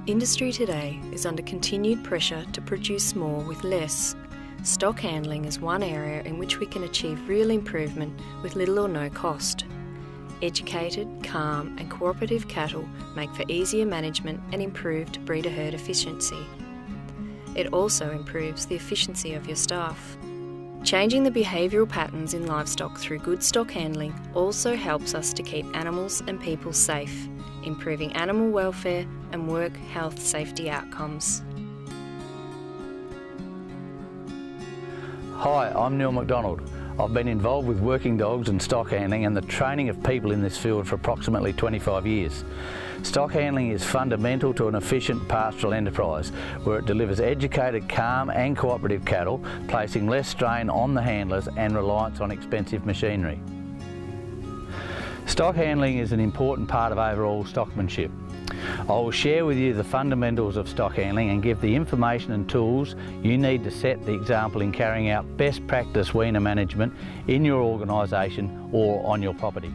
Industry today is under continued pressure to produce more with less. Stock handling is one area in which we can achieve real improvement with little or no cost. Educated, calm and cooperative cattle make for easier management and improved breeder-herd efficiency. It also improves the efficiency of your staff. Changing the behavioural patterns in livestock through good stock handling also helps us to keep animals and people safe, improving animal welfare and work health safety outcomes. Hi, I'm Neil McDonald. I've been involved with working dogs and stock handling and the training of people in this field for approximately 25 years. Stock handling is fundamental to an efficient pastoral enterprise where it delivers educated, calm and cooperative cattle, placing less strain on the handlers and reliance on expensive machinery. Stock handling is an important part of overall stockmanship. I will share with you the fundamentals of stock handling and give the information and tools you need to set the example in carrying out best practice weaner management in your organisation or on your property.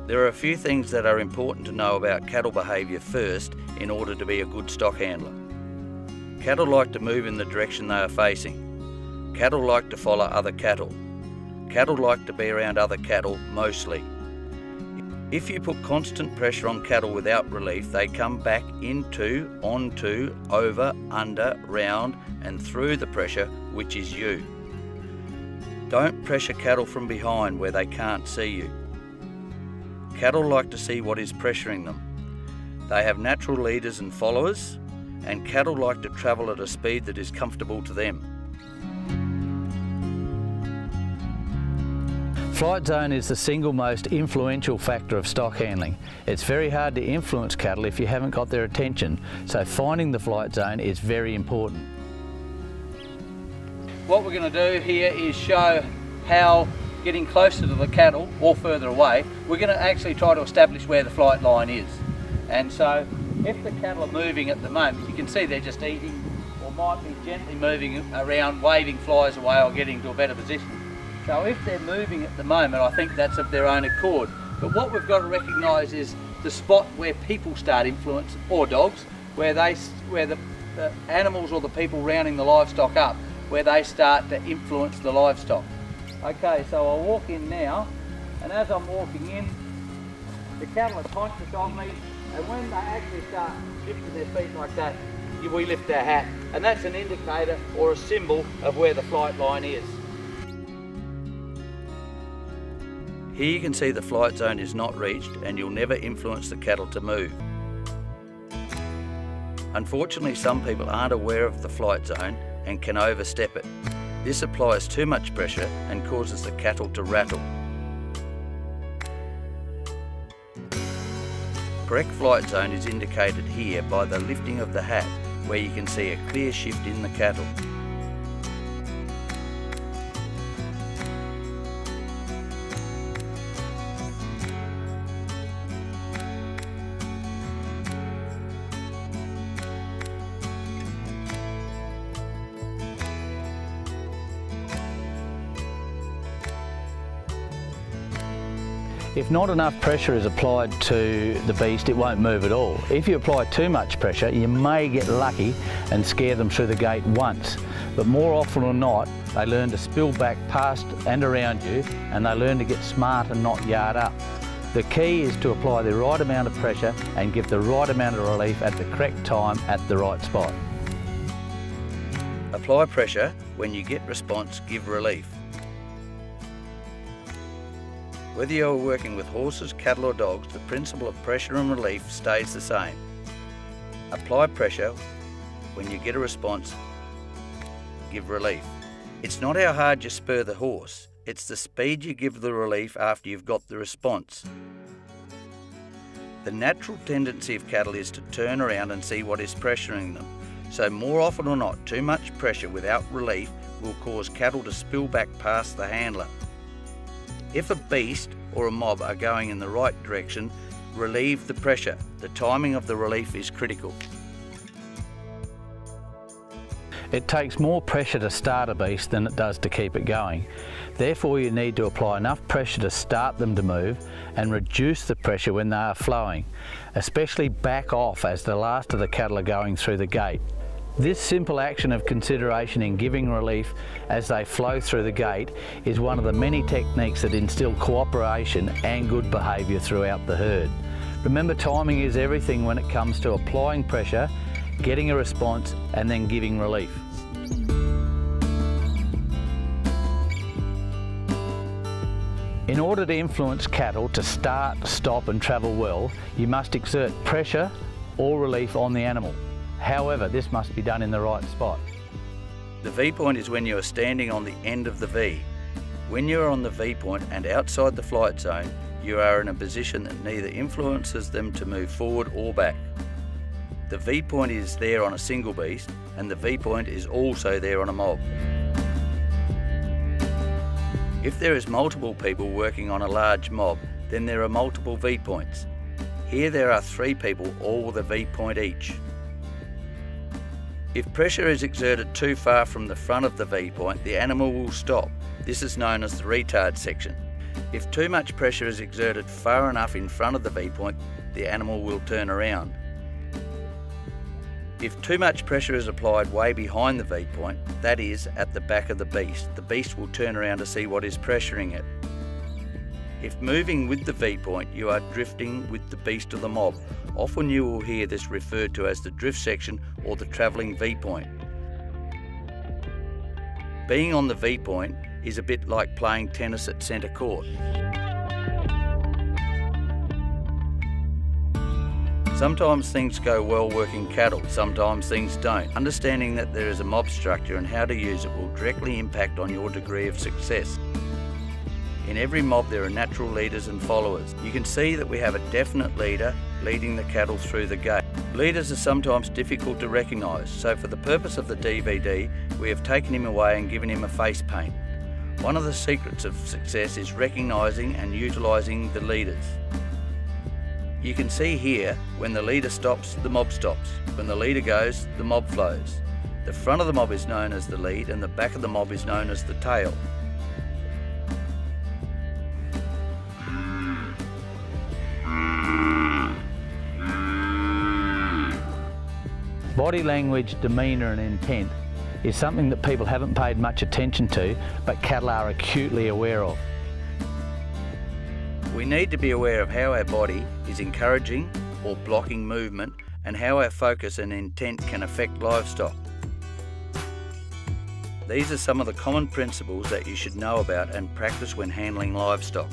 There are a few things that are important to know about cattle behaviour first in order to be a good stock handler. Cattle like to move in the direction they are facing. Cattle like to follow other cattle. Cattle like to be around other cattle mostly. If you put constant pressure on cattle without relief, they come back into, onto, over, under, round and through the pressure, which is you. Don't pressure cattle from behind where they can't see you. Cattle like to see what is pressuring them. They have natural leaders and followers, and cattle like to travel at a speed that is comfortable to them. Flight zone is the single most influential factor of stock handling. It's very hard to influence cattle if you haven't got their attention, so finding the flight zone is very important. What we're going to do here is show how getting closer to the cattle or further away, we're going to actually try to establish where the flight line is. And so if the cattle are moving at the moment, you can see they're just eating or might be gently moving around, waving flies away or getting to a better position. So if they're moving at the moment, I think that's of their own accord. But what we've got to recognise is the spot where people start influence, or dogs, where the animals or the people rounding the livestock up, where they start to influence the livestock. Okay, so I'll walk in now, and as I'm walking in, the cattle are conscious of me, and when they actually start lifting their feet like that, we lift our hat, and that's an indicator or a symbol of where the flight line is. Here you can see the flight zone is not reached and you'll never influence the cattle to move. Unfortunately, some people aren't aware of the flight zone and can overstep it. This applies too much pressure and causes the cattle to rattle. Correct flight zone is indicated here by the lifting of the hat, where you can see a clear shift in the cattle. If not enough pressure is applied to the beast, it won't move at all. If you apply too much pressure, you may get lucky and scare them through the gate once. But more often than not, they learn to spill back past and around you, and they learn to get smart and not yard up. The key is to apply the right amount of pressure and give the right amount of relief at the correct time at the right spot. Apply pressure. When you get response, give relief. Whether you're working with horses, cattle or dogs, the principle of pressure and relief stays the same. Apply pressure. When you get a response, give relief. It's not how hard you spur the horse, it's the speed you give the relief after you've got the response. The natural tendency of cattle is to turn around and see what is pressuring them. So more often or not, too much pressure without relief will cause cattle to spill back past the handler. If a beast or a mob are going in the right direction, relieve the pressure. The timing of the relief is critical. It takes more pressure to start a beast than it does to keep it going. Therefore, you need to apply enough pressure to start them to move and reduce the pressure when they are flowing, especially back off as the last of the cattle are going through the gate. This simple action of consideration in giving relief as they flow through the gate is one of the many techniques that instill cooperation and good behaviour throughout the herd. Remember, timing is everything when it comes to applying pressure, getting a response and then giving relief. In order to influence cattle to start, stop and travel well, you must exert pressure or relief on the animal. However, this must be done in the right spot. The V point is when you are standing on the end of the V. When you are on the V point and outside the flight zone, you are in a position that neither influences them to move forward or back. The V point is there on a single beast, and the V point is also there on a mob. If there is multiple people working on a large mob, then there are multiple V points. Here there are 3 people, all with a V point each. If pressure is exerted too far from the front of the V point, the animal will stop. This is known as the retard section. If too much pressure is exerted far enough in front of the V point, the animal will turn around. If too much pressure is applied way behind the V point, that is, at the back of the beast will turn around to see what is pressuring it. If moving with the V point, you are drifting with the beast of the mob. Often you will hear this referred to as the drift section or the travelling V point. Being on the V point is a bit like playing tennis at centre court. Sometimes things go well working cattle, sometimes things don't. Understanding that there is a mob structure and how to use it will directly impact on your degree of success. In every mob there are natural leaders and followers. You can see that we have a definite leader leading the cattle through the gate. Leaders are sometimes difficult to recognise, so for the purpose of the DVD, we have taken him away and given him a face paint. One of the secrets of success is recognising and utilising the leaders. You can see here, when the leader stops, the mob stops. When the leader goes, the mob flows. The front of the mob is known as the lead and the back of the mob is known as the tail. Body language, demeanour and intent is something that people haven't paid much attention to, but cattle are acutely aware of. We need to be aware of how our body is encouraging or blocking movement and how our focus and intent can affect livestock. These are some of the common principles that you should know about and practice when handling livestock.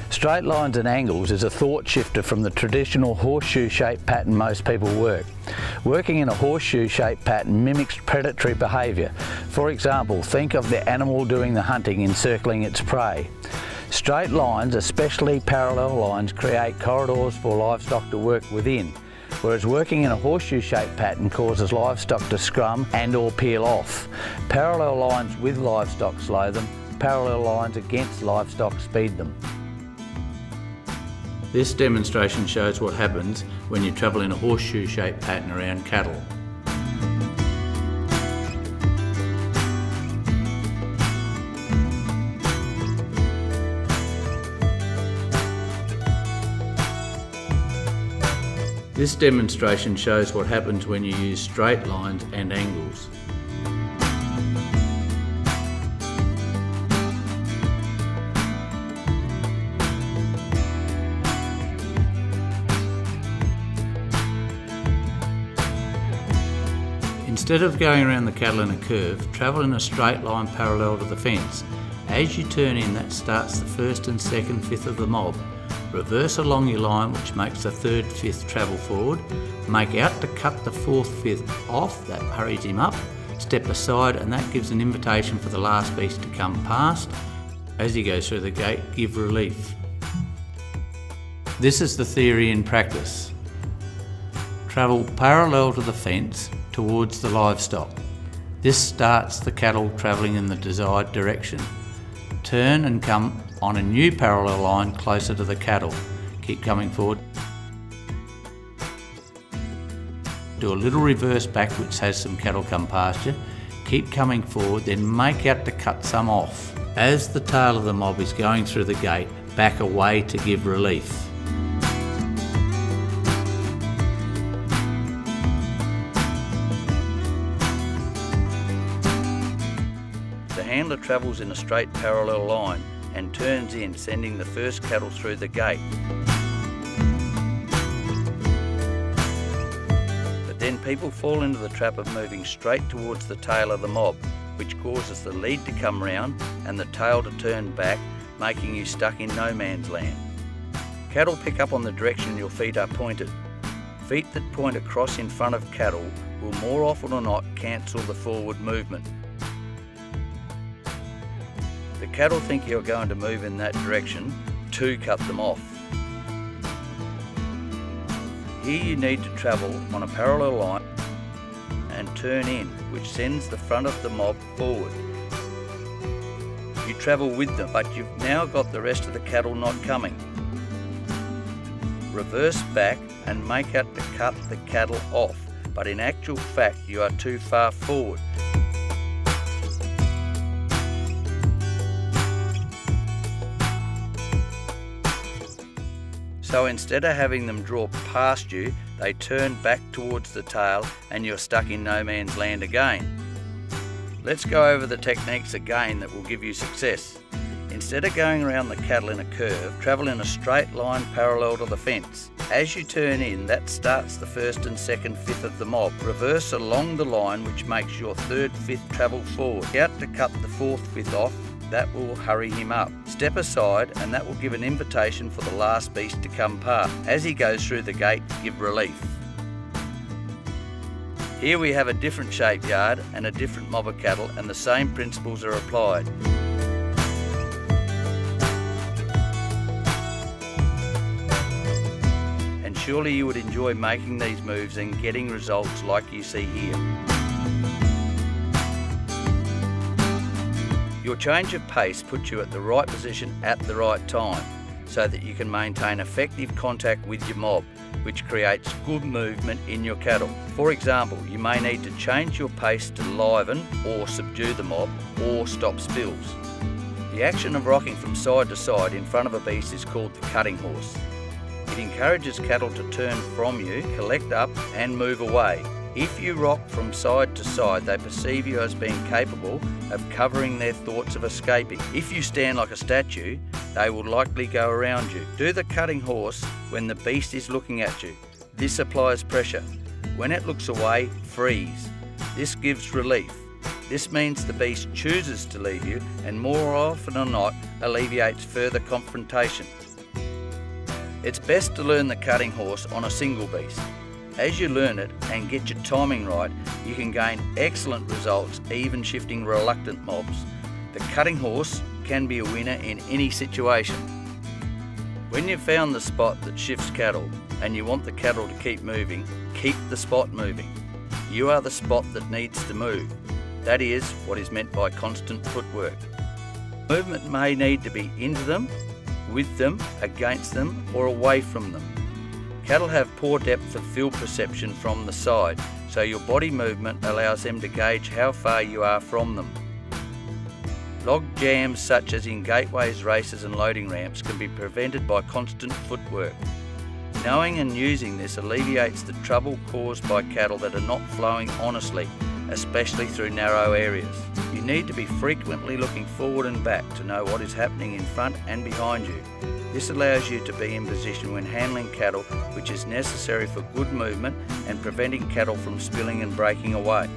Straight lines and angles is a thought shifter from the traditional horseshoe-shaped pattern most people work. Working in a horseshoe-shaped pattern mimics predatory behaviour. For example, think of the animal doing the hunting encircling its prey. Straight lines, especially parallel lines, create corridors for livestock to work within, whereas working in a horseshoe-shaped pattern causes livestock to scrum and or peel off. Parallel lines with livestock slow them, parallel lines against livestock speed them. This demonstration shows what happens when you travel in a horseshoe-shaped pattern around cattle. This demonstration shows what happens when you use straight lines and angles. Instead of going around the cattle in a curve, travel in a straight line parallel to the fence. As you turn in, that starts the first and second fifth of the mob. Reverse along your line, which makes the third fifth travel forward. Make out to cut the fourth fifth off, that hurries him up. Step aside and that gives an invitation for the last beast to come past. As he goes through the gate, give relief. This is the theory in practice. Travel parallel to the fence towards the livestock. This starts the cattle travelling in the desired direction. Turn and come on a new parallel line closer to the cattle. Keep coming forward. do a little reverse back which has some cattle come past you, keep coming forward, then make out to cut some off. As the tail of the mob is going through the gate, back away to give relief. The handler travels in a straight parallel line and turns in, sending the first cattle through the gate. But then people fall into the trap of moving straight towards the tail of the mob, which causes the lead to come round and the tail to turn back, making you stuck in no man's land. Cattle pick up on the direction your feet are pointed. Feet that point across in front of cattle will more often or not cancel the forward movement. The cattle think you're going to move in that direction to cut them off. Here you need to travel on a parallel line and turn in, which sends the front of the mob forward. You travel with them, but you've now got the rest of the cattle not coming. Reverse back and make out to cut the cattle off, but in actual fact you are too far forward. So instead of having them draw past you, they turn back towards the tail and you're stuck in no man's land again. Let's go over the techniques again that will give you success. Instead of going around the cattle in a curve, travel in a straight line parallel to the fence. As you turn in, that starts the first and second fifth of the mob. Reverse along the line, which makes your third fifth travel forward. Out to cut the fourth fifth off. That will hurry him up. Step aside and that will give an invitation for the last beast to come past. As he goes through the gate, give relief. Here we have a different shaped yard and a different mob of cattle, and the same principles are applied. And surely you would enjoy making these moves and getting results like you see here. Your change of pace puts you at the right position at the right time, so that you can maintain effective contact with your mob, which creates good movement in your cattle. For example, you may need to change your pace to liven or subdue the mob or stop spills. The action of rocking from side to side in front of a beast is called the cutting horse. It encourages cattle to turn from you, collect up and move away. If you rock from side to side, they perceive you as being capable of covering their thoughts of escaping. If you stand like a statue, they will likely go around you. Do the cutting horse when the beast is looking at you. This applies pressure. When it looks away, freeze. This gives relief. This means the beast chooses to leave you and more often than not alleviates further confrontation. It's best to learn the cutting horse on a single beast. As you learn it and get your timing right, you can gain excellent results even shifting reluctant mobs. The cutting horse can be a winner in any situation. When you've found the spot that shifts cattle and you want the cattle to keep moving, keep the spot moving. You are the spot that needs to move. That is what is meant by constant footwork. Movement may need to be into them, with them, against them, or away from them. Cattle have poor depth of field perception from the side, so your body movement allows them to gauge how far you are from them. Log jams such as in gateways, races and loading ramps can be prevented by constant footwork. Knowing and using this alleviates the trouble caused by cattle that are not flowing honestly, especially through narrow areas. You need to be frequently looking forward and back to know what is happening in front and behind you. This allows you to be in position when handling cattle, which is necessary for good movement and preventing cattle from spilling and breaking away.